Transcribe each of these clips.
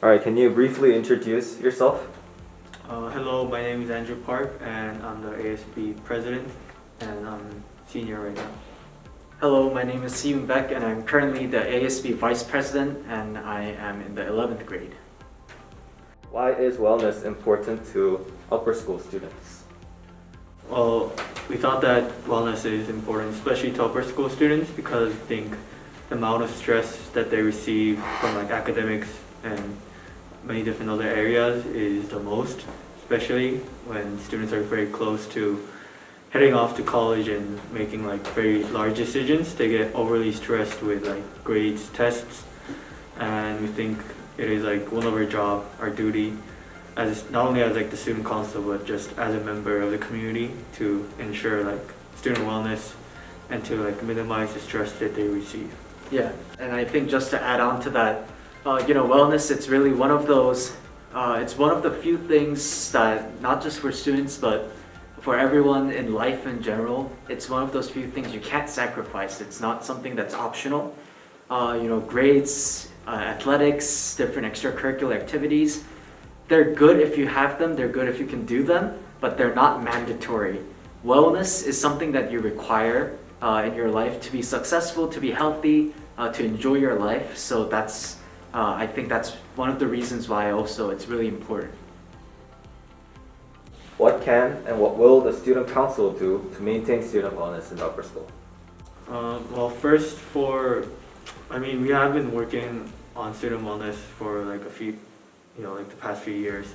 All right, can you briefly introduce yourself? Hello, my name is Andrew Park, and I'm the ASB president, and I'm senior right now. Hello, my name is Sihoon Baek, and I'm currently the ASB vice president, and I am in the 11th grade. Why is wellness important to upper school students? Well, we thought that wellness is important, especially to upper school students, because I think the amount of stress that they receive from like academics and many different other areas is the most, especially when students are very close to heading off to college and making like very large decisions. They get overly stressed with like grades, tests, and we think it is like one of our job, our duty, as not only as like the student council, but just as a member of the community to ensure like student wellness and to like minimize the stress that they receive. Yeah, and I think just to add on to that, wellness, it's really one of those, it's one of the few things that not just for students, but for everyone in life in general, it's one of those few things you can't sacrifice. It's not something that's optional. Grades, athletics, different extracurricular activities, they're good if you have them, they're good if you can do them, but they're not mandatory. Wellness is something that you require in your life to be successful, to be healthy, to enjoy your life. So I think that's one of the reasons why also it's really important. What can and what will the student council do to maintain student wellness in the upper school? Well, first we have been working on student wellness for like a few, like the past few years.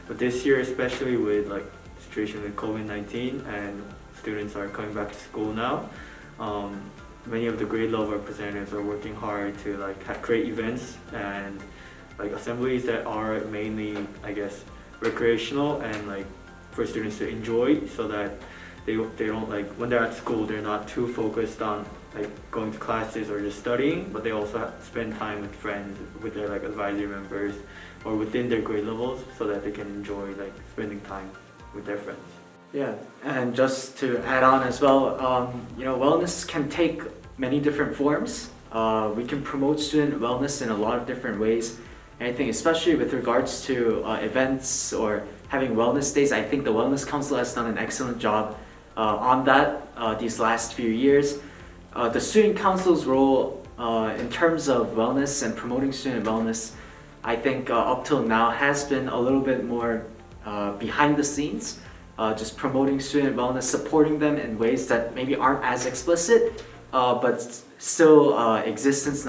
But this year, especially with like the situation with COVID-19 and students are coming back to school now, many of the grade level representatives are working hard to like create events and like assemblies that are mainly, I guess, recreational and like for students to enjoy, so that they don't like when they're at school they're not too focused on like going to classes or just studying, but they also spend time with friends, with their like advisory members or within their grade levels, so that they can enjoy like spending time with their friends. Yeah, and just to add on as well, wellness can take many different forms. We can promote student wellness in a lot of different ways. And I think especially with regards to events or having wellness days, I think the Wellness Council has done an excellent job on that these last few years. The Student Council's role in terms of wellness and promoting student wellness, I think up till now has been a little bit more behind the scenes, just promoting student wellness, supporting them in ways that maybe aren't as explicit, but still existent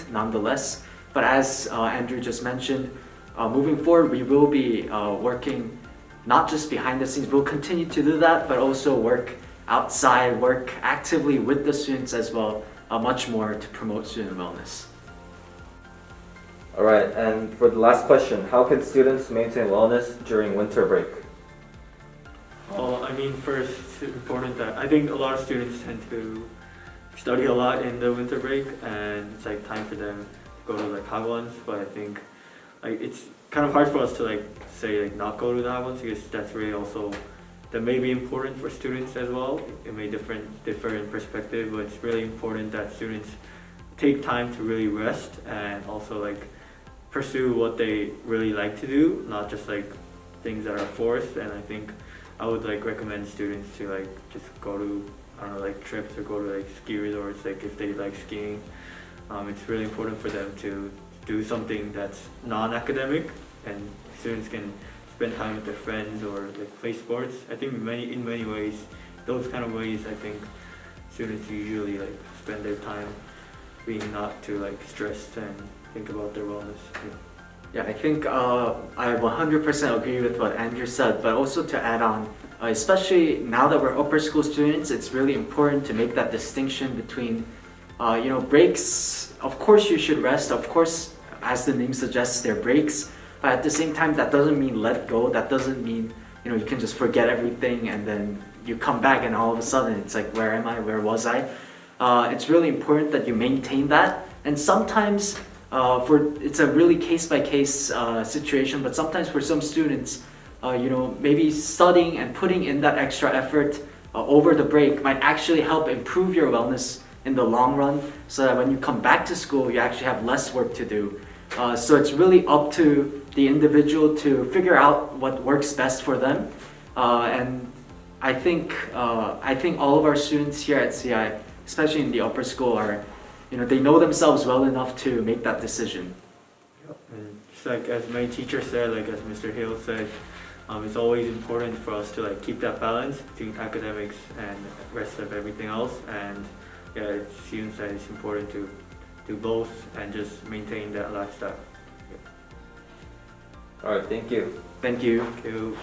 nonetheless. But as Andrew just mentioned, moving forward, we will be working not just behind the scenes, we'll continue to do that, but also work outside, work actively with the students as well, much more to promote student wellness. All right, and for the last question, how can students maintain wellness during winter break? Well, first it's important that I think a lot of students tend to study a lot in the winter break, and it's like time for them to go to like hagwons, but I think like it's kind of hard for us to like say like not go to the hagwons, because that's really also that may be important for students as well. It may differ in perspective, but it's really important that students take time to really rest and also like pursue what they really like to do, not just like things that are forced. And I think I would like recommend students to like just go to like trips or go to like ski resorts, like if they like skiing. It's really important for them to do something that's non-academic, and students can spend time with their friends or like play sports. I think in many ways, those kind of ways, I think students usually like spend their time being not too like stressed and think about their wellness. Yeah, I think I 100% agree with what Andrew said, but also to add on, especially now that we're upper school students, it's really important to make that distinction between, breaks. Of course you should rest, of course, as the name suggests, they're breaks, but at the same time, that doesn't mean let go, that doesn't mean, you can just forget everything and then you come back and all of a sudden it's like, where am I, where was I? It's really important that you maintain that, and sometimes it's a really case-by-case situation, but sometimes for some students, maybe studying and putting in that extra effort over the break might actually help improve your wellness in the long run, so that when you come back to school, you actually have less work to do. So it's really up to the individual to figure out what works best for them. And I think all of our students here at CI, especially in the upper school, are, they know themselves well enough to make that decision. And just like as my teacher said, like as Mr. Hill said, it's always important for us to like keep that balance between academics and rest of everything else. And yeah, it seems that it's important to do both and just maintain that lifestyle. All right, thank you. Thank you. Thank you.